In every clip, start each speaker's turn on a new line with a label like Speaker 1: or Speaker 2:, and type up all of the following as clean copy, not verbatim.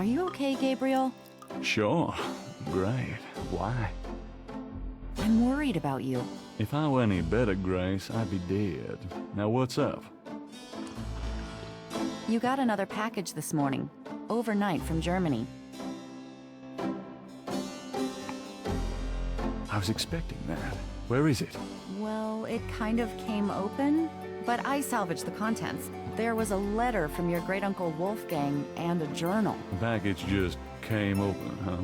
Speaker 1: Are you okay, Gabriel?
Speaker 2: Sure. Great. Why?
Speaker 1: I'm worried about you.
Speaker 2: If I were any better, Grace, I'd be dead. Now what's up?
Speaker 1: You got another package this morning, overnight from Germany.
Speaker 2: I was expecting that. Where is it?
Speaker 1: Well, it kind of came open, but I salvaged the contents. There was a letter from your great-uncle Wolfgang and a journal.
Speaker 2: The package just came open, huh?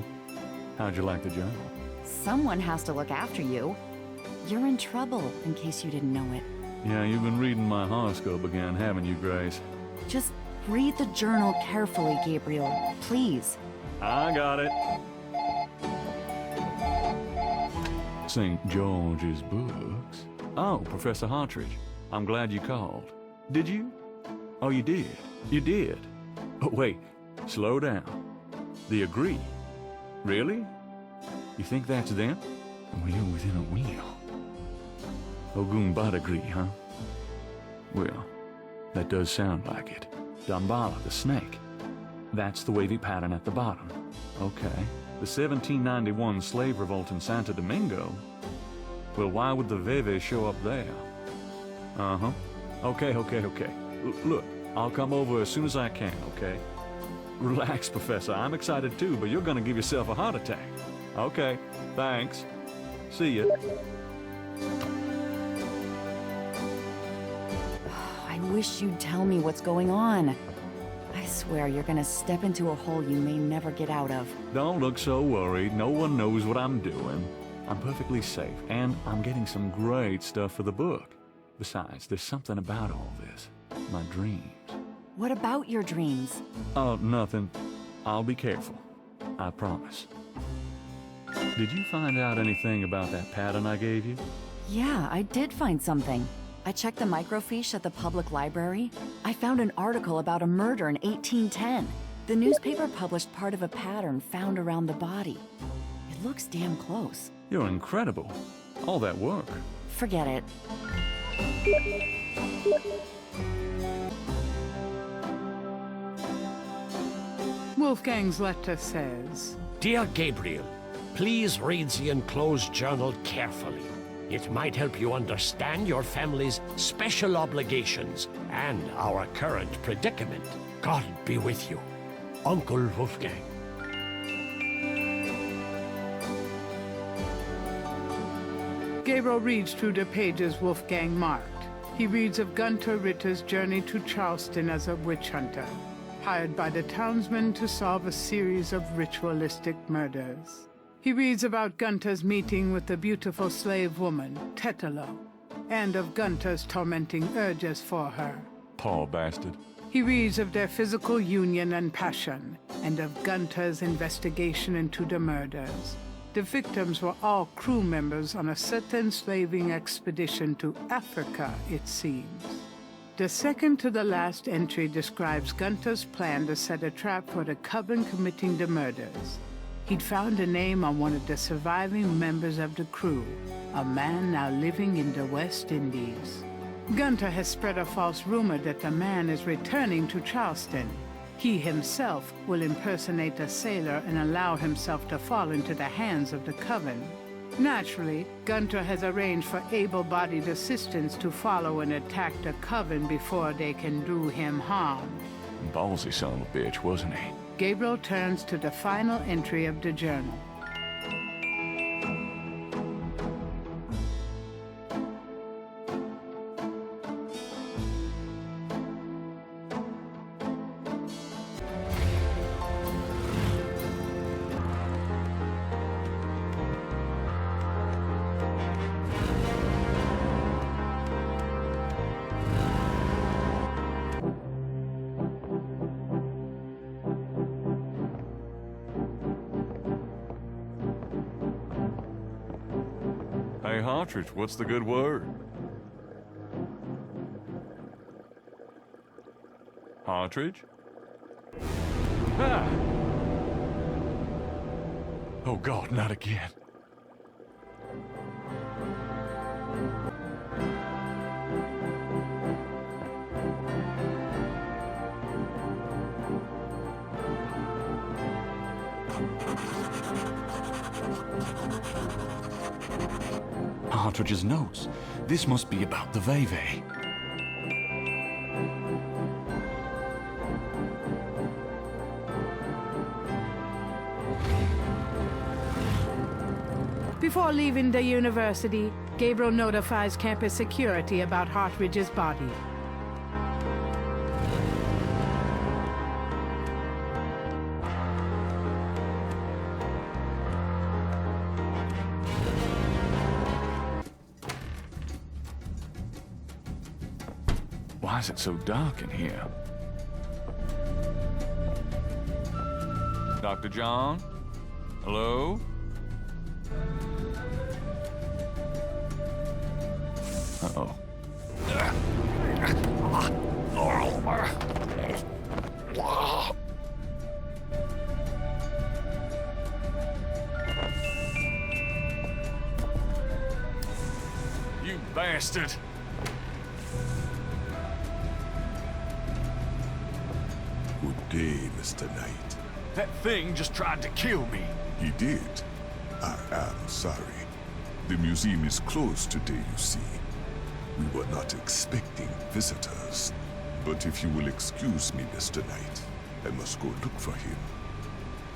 Speaker 2: How'd you like the journal?
Speaker 1: Someone has to look after you. You're in trouble, in case you didn't know it.
Speaker 2: Yeah, you've been reading my horoscope again, haven't you, Grace?
Speaker 1: Just read the journal carefully, Gabriel. Please.
Speaker 2: I got it. St. George's books. Oh, Professor Hartridge. I'm glad you called. Did you? Oh, you did. You did. Oh, wait. Slow down. They agree. Really? You think that's them? A wheel within a wheel. Ogun agree, huh? Well, that does sound like it. Dambala, the snake. That's the wavy pattern at the bottom. Okay. The 1791 slave revolt in Santo Domingo? Well, why would the Veve show up there? Uh-huh. Okay. Look, I'll come over as soon as I can, okay? Relax, Professor. I'm excited too, but you're gonna give yourself a heart attack. Okay, thanks. See ya.
Speaker 1: I wish you'd tell me what's going on. I swear you're gonna step into a hole you may never get out of.
Speaker 2: Don't look so worried. No one knows what I'm doing. I'm perfectly safe, and I'm getting some great stuff for the book. Besides, there's something about all this. My dreams.
Speaker 1: What about your dreams?
Speaker 2: Oh, nothing. I'll be careful. I promise. Did you find out anything about that pattern I gave you?
Speaker 1: Yeah, I did find something. I checked the microfiche at the public library. I found an article about a murder in 1810. The newspaper published part of a pattern found around the body. It looks damn close.
Speaker 2: You're incredible. All that work.
Speaker 1: Forget it.
Speaker 3: Wolfgang's letter says,
Speaker 4: Dear Gabriel, please read the enclosed journal carefully. It might help you understand your family's special obligations and our current predicament. God be with you. Uncle Wolfgang.
Speaker 3: Gabriel reads through the pages Wolfgang marked. He reads of Gunther Ritter's journey to Charleston as a witch hunter, hired by the townsmen to solve a series of ritualistic murders. He reads about Gunther's meeting with the beautiful slave woman, Tetelo, and of Gunther's tormenting urges for her.
Speaker 2: Poor bastard.
Speaker 3: He reads of their physical union and passion, and of Gunther's investigation into the murders. The victims were all crew members on a certain slaving expedition to Africa, it seems. The second to the last entry describes Gunther's plan to set a trap for the coven committing the murders. He'd found a name on one of the surviving members of the crew, a man now living in the West Indies. Gunther has spread a false rumor that the man is returning to Charleston. He himself will impersonate a sailor and allow himself to fall into the hands of the coven. Naturally, Gunther has arranged for able-bodied assistants to follow and attack the coven before they can do him harm.
Speaker 2: Ballsy son of a bitch, wasn't he?
Speaker 3: Gabriel turns to the final entry of the journal.
Speaker 2: Hey, Hartridge, what's the good word? Hartridge? Ah! Oh, God, not again. Hartridge's notes. This must be about the Veve.
Speaker 3: Before leaving the university, Gabriel notifies campus security about Hartridge's body.
Speaker 2: Why is it so dark in here? Dr. John? Hello? Uh-oh. You bastard!
Speaker 5: Good day, Mr. Knight.
Speaker 2: That thing just tried to kill me.
Speaker 5: He did. I am sorry. The museum is closed today, you see. We were not expecting visitors. But if you will excuse me, Mr. Knight, I must go look for him.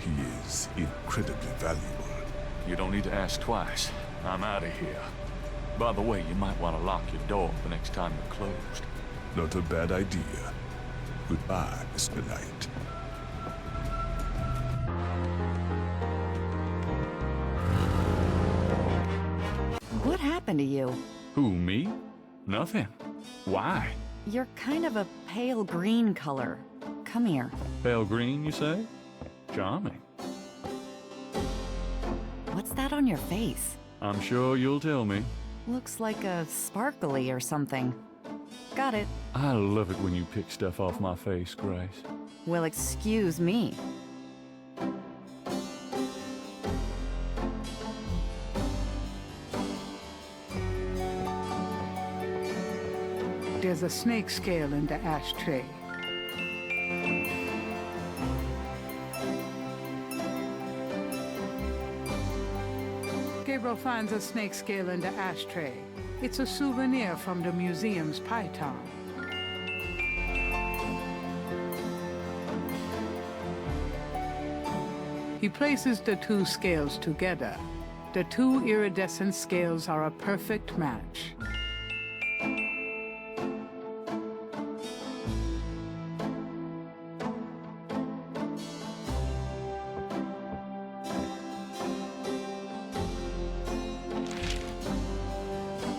Speaker 5: He is incredibly valuable.
Speaker 2: You don't need to ask twice. I'm out of here. By the way, you might want to lock your door the next time you're closed.
Speaker 5: Not a bad idea. Goodbye, Mr. Knight.
Speaker 1: What happened to you?
Speaker 2: Who, me? Nothing. Why?
Speaker 1: You're kind of a pale green color. Come here.
Speaker 2: Pale green, you say? Charming.
Speaker 1: What's that on your face?
Speaker 2: I'm sure you'll tell me.
Speaker 1: Looks like a sparkly or something. Got it.
Speaker 2: I love it when you pick stuff off my face, Grace.
Speaker 1: Well, excuse me.
Speaker 3: There's a snake scale in the ashtray. Gabriel finds a snake scale in the ashtray. It's a souvenir from the museum's python. He places the two scales together. The two iridescent scales are a perfect match.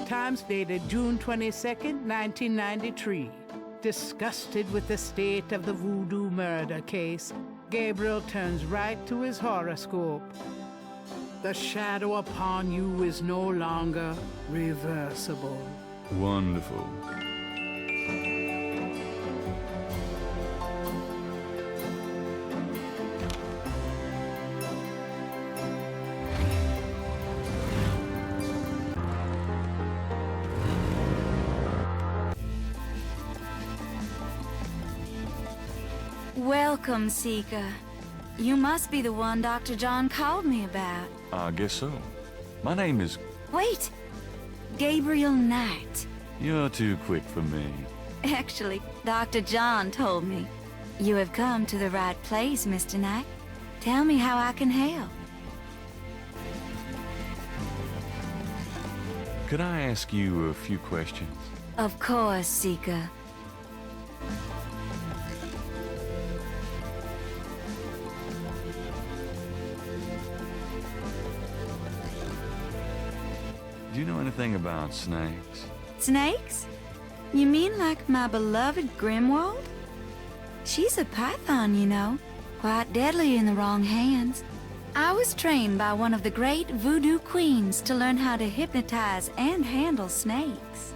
Speaker 3: Times dated June 22nd, 1993. Disgusted with the state of the voodoo murder case, Gabriel turns right to his horoscope. The shadow upon you is no longer reversible.
Speaker 2: Wonderful.
Speaker 6: Welcome, Seeker. You must be the one Dr. John called me about.
Speaker 2: I guess so. My name is...
Speaker 6: Wait! Gabriel Knight.
Speaker 2: You're too quick for me.
Speaker 6: Actually, Dr. John told me. You have come to the right place, Mr. Knight. Tell me how I can help.
Speaker 2: Could I ask you a few questions?
Speaker 6: Of course, Seeker.
Speaker 2: Do you know anything about snakes?
Speaker 6: Snakes? You mean like my beloved Grimwald? She's a python, you know. Quite deadly in the wrong hands. I was trained by one of the great voodoo queens to learn how to hypnotize and handle snakes.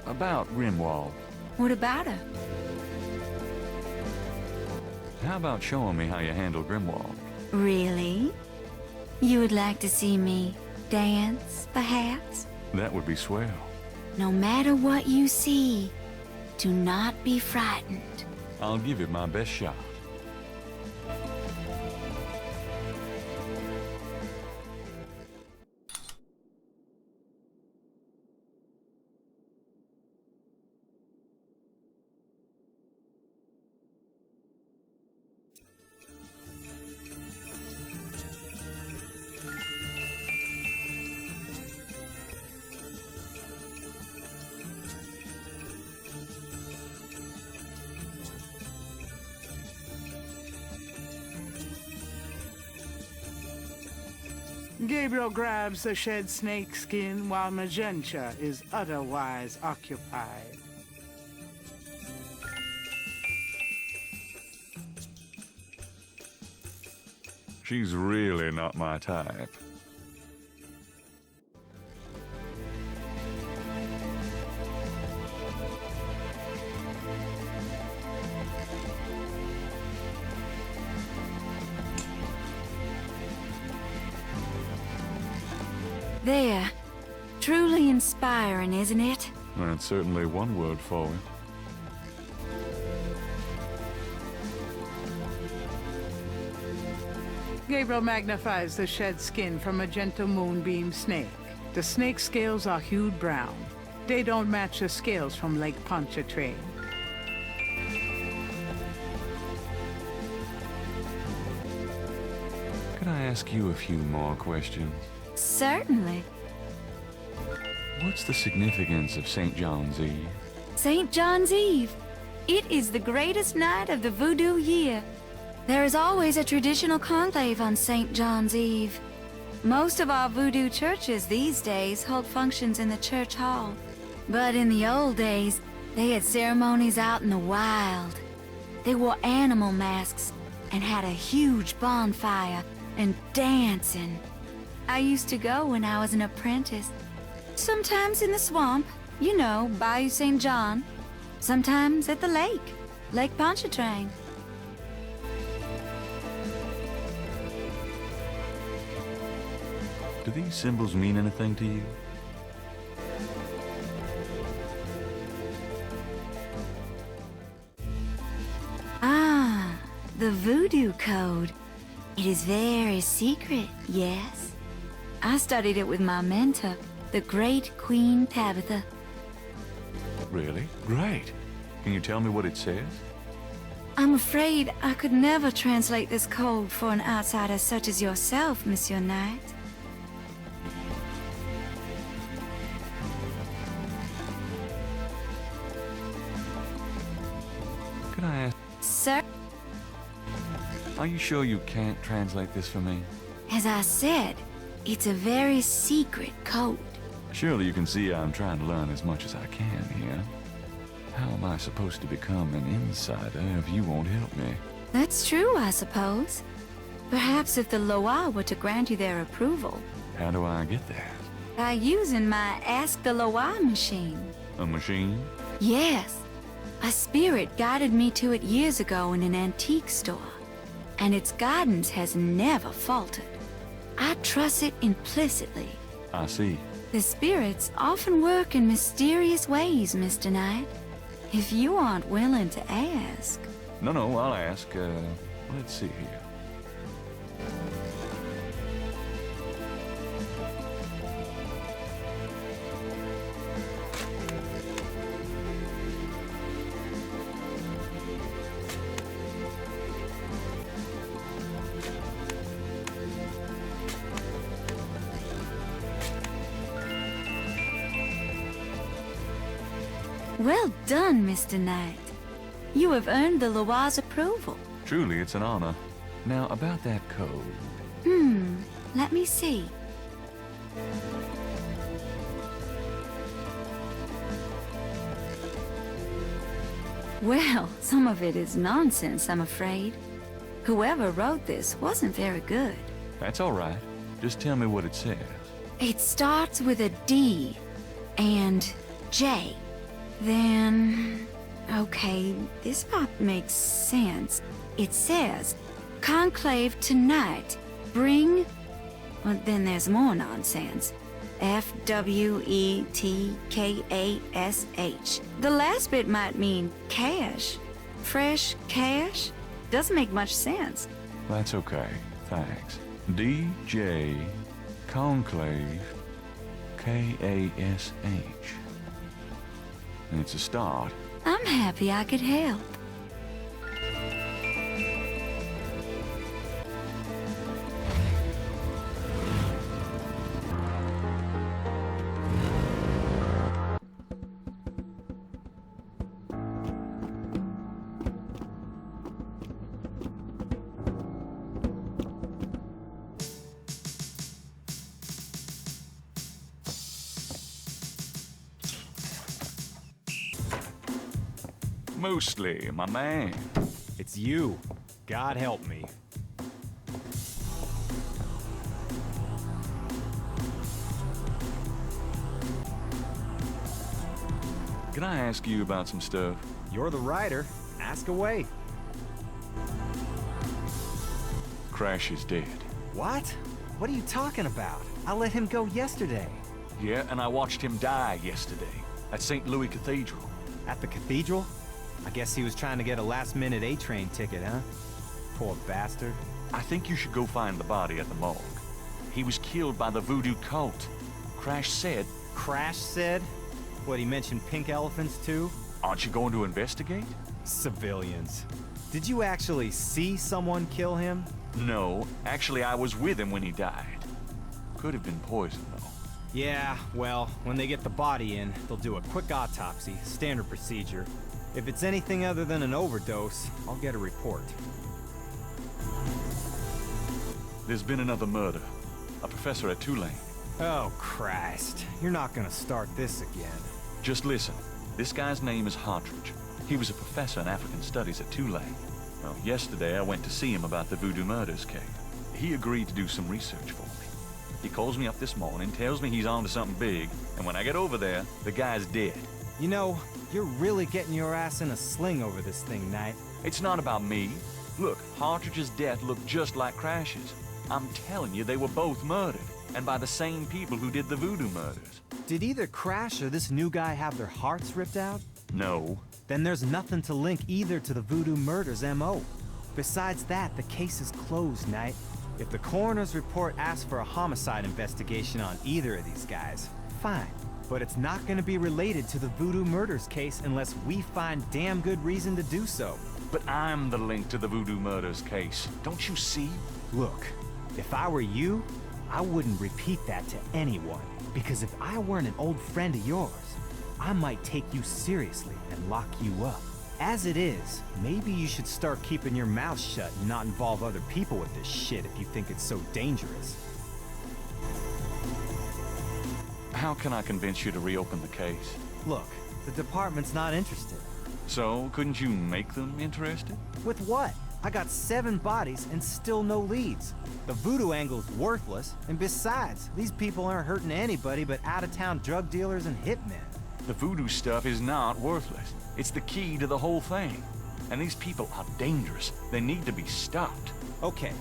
Speaker 2: About Grimwald.
Speaker 6: What about her?
Speaker 2: How about showing me how you handle Grimwald?
Speaker 6: Really? You would like to see me dance, perhaps?
Speaker 2: That would be swell.
Speaker 6: No matter what you see, do not be frightened.
Speaker 2: I'll give it my best shot.
Speaker 3: Gabriel grabs the shed snake skin while Magenta is otherwise occupied.
Speaker 2: She's really not my type.
Speaker 6: There. Truly inspiring, isn't it?
Speaker 2: That's certainly one word for it.
Speaker 3: Gabriel magnifies the shed skin from Magenta Moonbeam snake. The snake scales are hued brown. They don't match the scales from Lake Pontchartrain.
Speaker 2: Could I ask you a few more questions?
Speaker 6: Certainly.
Speaker 2: What's the significance of St. John's Eve?
Speaker 6: St. John's Eve. It is the greatest night of the voodoo year. There is always a traditional conclave on St. John's Eve. Most of our voodoo churches these days hold functions in the church hall. But in the old days, they had ceremonies out in the wild. They wore animal masks and had a huge bonfire and dancing. I used to go when I was an apprentice. Sometimes in the swamp, you know, Bayou St. John. Sometimes at the lake, Lake Pontchartrain.
Speaker 2: Do these symbols mean anything to you?
Speaker 6: Ah, the voodoo code. It is very secret, yes. I studied it with my mentor, the great Queen Tabitha.
Speaker 2: Really? Great. Can you tell me what it says?
Speaker 6: I'm afraid I could never translate this code for an outsider such as yourself, Monsieur Knight.
Speaker 2: Could I ask,
Speaker 6: Sir,
Speaker 2: are you sure you can't translate this for me?
Speaker 6: as I said, it's a very secret code.
Speaker 2: Surely you can see I'm trying to learn as much as I can here. How am I supposed to become an insider if you won't help me?
Speaker 6: That's true, I suppose. Perhaps if the Loa were to grant you their approval,
Speaker 2: How do I get that?
Speaker 6: by using my Ask the Loa machine.
Speaker 2: A machine?
Speaker 6: Yes. A spirit guided me to it years ago in an antique store, and its guidance has never faltered. I trust it implicitly.
Speaker 2: I see.
Speaker 6: The spirits often work in mysterious ways, Mr. Knight. If you aren't willing to ask.
Speaker 2: No, I'll ask. Let's see here.
Speaker 6: Well done, Mr. Knight. You have earned the Loa's approval.
Speaker 2: Truly, it's an honor. Now, about that code.
Speaker 6: Let me see. Well, some of it is nonsense, I'm afraid. Whoever wrote this wasn't very good.
Speaker 2: That's all right. Just tell me what it says.
Speaker 6: It starts with a D and J. Then... okay, this part makes sense. It says, Conclave tonight, bring... well, then there's more nonsense. F-W-E-T-K-A-S-H. The last bit might mean cash. Fresh cash? Doesn't make much sense.
Speaker 2: That's okay. Thanks. D.J. Conclave K-A-S-H. It's a start.
Speaker 6: I'm happy I could help.
Speaker 2: Mostly, my man.
Speaker 7: It's you. God help me.
Speaker 2: Can I ask you about some stuff?
Speaker 7: You're the writer. Ask away.
Speaker 2: Crash is dead.
Speaker 7: What? What are you talking about? I let him go yesterday.
Speaker 2: Yeah, and I watched him die yesterday at St. Louis Cathedral.
Speaker 7: At the cathedral? I guess he was trying to get a last-minute A-train ticket, huh? Poor bastard.
Speaker 2: I think you should go find the body at the morgue. He was killed by the voodoo cult. Crash said...
Speaker 7: Crash said? What, he mentioned pink elephants too?
Speaker 2: Aren't you going to investigate?
Speaker 7: Civilians. Did you actually see someone kill him?
Speaker 2: No, actually I was with him when he died. Could have been poison, though.
Speaker 7: Yeah, well, when they get the body in, they'll do a quick autopsy, standard procedure. If it's anything other than an overdose, I'll get a report.
Speaker 2: There's been another murder. A professor at Tulane.
Speaker 7: Oh, Christ. You're not gonna start this again.
Speaker 2: Just listen. This guy's name is Hartridge. He was a professor in African Studies at Tulane. Well, yesterday I went to see him about the voodoo murders case. He agreed to do some research for me. He calls me up this morning, tells me he's on to something big, and when I get over there, the guy's dead.
Speaker 7: You know, you're really getting your ass in a sling over this thing, Knight.
Speaker 2: It's not about me. Look, Hartridge's death looked just like Crash's. I'm telling you, they were both murdered, and by the same people who did the voodoo murders.
Speaker 7: Did either Crash or this new guy have their hearts ripped out?
Speaker 2: No.
Speaker 7: Then there's nothing to link either to the voodoo murders M.O. Besides that, the case is closed, Knight. If the coroner's report asks for a homicide investigation on either of these guys, fine. But it's not going to be related to the voodoo murders case unless we find damn good reason to do so.
Speaker 2: But I'm the link to the voodoo murders case. Don't you see?
Speaker 7: Look, if I were you, I wouldn't repeat that to anyone. Because if I weren't an old friend of yours, I might take you seriously and lock you up. As it is, maybe you should start keeping your mouth shut and not involve other people with this shit if you think it's so dangerous.
Speaker 2: How can I convince you to reopen the case?
Speaker 7: Look, the department's not interested.
Speaker 2: So, couldn't you make them interested?
Speaker 7: With what? I got 7 bodies and still no leads. The voodoo angle's worthless, and besides, these people aren't hurting anybody but out-of-town drug dealers and hitmen.
Speaker 2: The voodoo stuff is not worthless. It's the key to the whole thing. And these people are dangerous. They need to be stopped.
Speaker 7: Okay,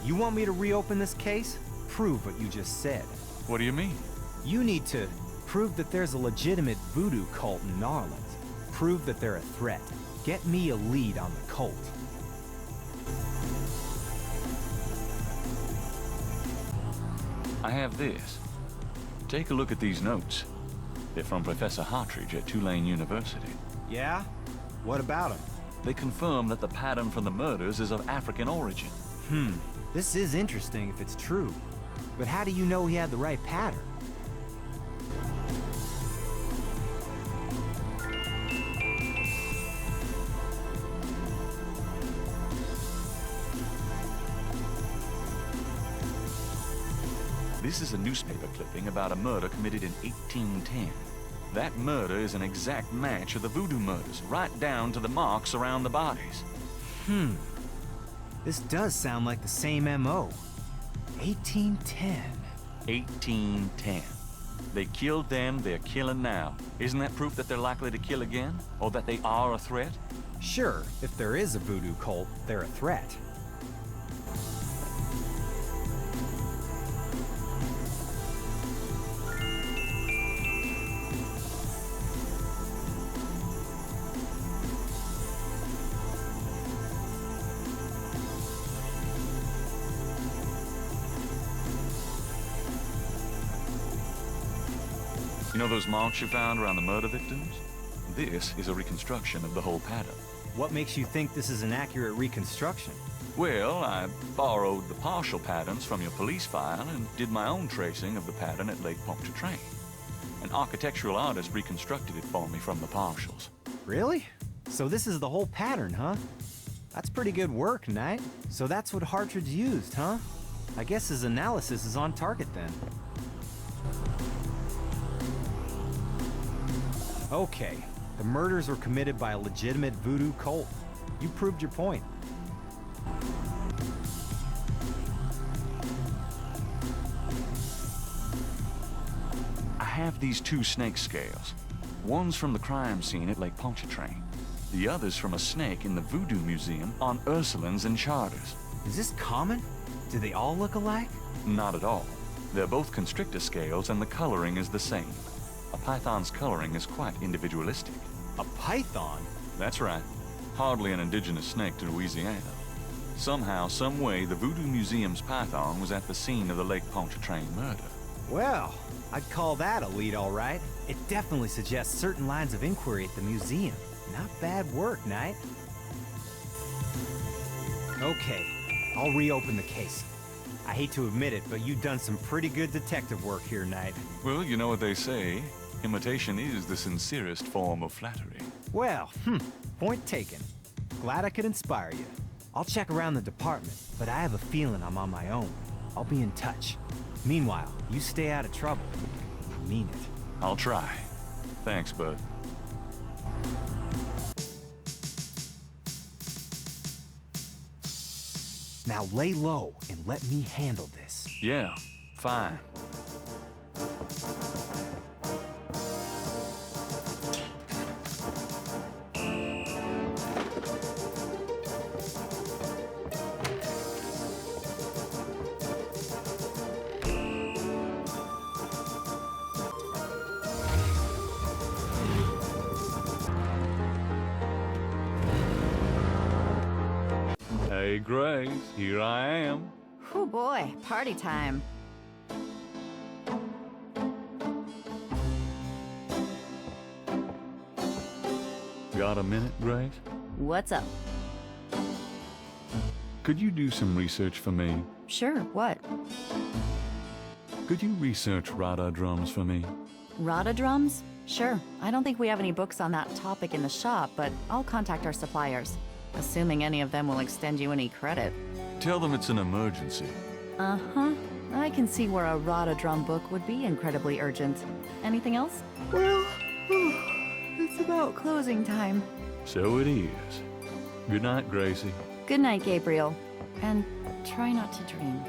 Speaker 7: you want me to reopen this case? Prove what you just said.
Speaker 2: What do you mean?
Speaker 7: You need to prove that there's a legitimate voodoo cult in Narland. Prove that they're a threat. Get me a lead on the cult.
Speaker 2: I have this. Take a look at these notes. They're from Professor Hartridge at Tulane University.
Speaker 7: Yeah? What about them?
Speaker 2: They confirm that the pattern from the murders is of African origin.
Speaker 7: This is interesting if it's true. But how do you know he had the right pattern?
Speaker 2: This is a newspaper clipping about a murder committed in 1810. That murder is an exact match of the voodoo murders, right down to the marks around the bodies.
Speaker 7: This does sound like the same M.O. 1810.
Speaker 2: 1810. They killed then, they're killing now. Isn't that proof that they're likely to kill again? Or that they are a threat?
Speaker 7: Sure, if there is a voodoo cult, they're a threat.
Speaker 2: You know those marks you found around the murder victims? This is a reconstruction of the whole pattern.
Speaker 7: What makes you think this is an accurate reconstruction?
Speaker 2: Well, I borrowed the partial patterns from your police file and did my own tracing of the pattern at Lake Pontchartrain. An architectural artist reconstructed it for me from the partials.
Speaker 7: Really? So this is the whole pattern, huh? That's pretty good work, Knight. So that's what Hartridge used, huh? I guess his analysis is on target then. Okay, The murders were committed by a legitimate voodoo cult. You proved your point.
Speaker 2: I have these 2 snake scales. One's from the crime scene at Lake Pontchartrain. The other's from a snake in the Voodoo Museum on Ursulines and Charters.
Speaker 7: Is this common? Do they all look alike?
Speaker 2: Not at all. They're both constrictor scales and the coloring is the same. A python's coloring is quite individualistic.
Speaker 7: A python?
Speaker 2: That's right. Hardly an indigenous snake to Louisiana. Somehow, some way, the Voodoo Museum's python was at the scene of the Lake Pontchartrain murder.
Speaker 7: Well, I'd call that a lead, all right. It definitely suggests certain lines of inquiry at the museum. Not bad work, Knight. Okay, I'll reopen the case. I hate to admit it, but you've done some pretty good detective work here, Knight.
Speaker 2: Well, you know what they say. Imitation is the sincerest form of flattery.
Speaker 7: Well, point taken. Glad I could inspire you. I'll check around the department, but I have a feeling I'm on my own. I'll be in touch. Meanwhile, you stay out of trouble. I mean it.
Speaker 2: I'll try. Thanks, bud.
Speaker 7: Now lay low and let me handle this.
Speaker 2: Yeah, fine. Hey, Grace, here I am.
Speaker 1: Oh boy, party time.
Speaker 2: Got a minute, Grace?
Speaker 1: What's up?
Speaker 2: Could you do some research for me?
Speaker 1: Sure, what?
Speaker 2: Could you research Rada drums for me?
Speaker 1: Rada drums? Sure. I don't think we have any books on that topic in the shop, but I'll contact our suppliers. Assuming any of them will extend you any credit.
Speaker 2: Tell them it's an emergency.
Speaker 1: Uh-huh. I can see where a Rada drum book would be incredibly urgent. Anything else? Well, it's about closing time.
Speaker 2: So it is. Good night, Gracie.
Speaker 1: Good night, Gabriel. And try not to dream.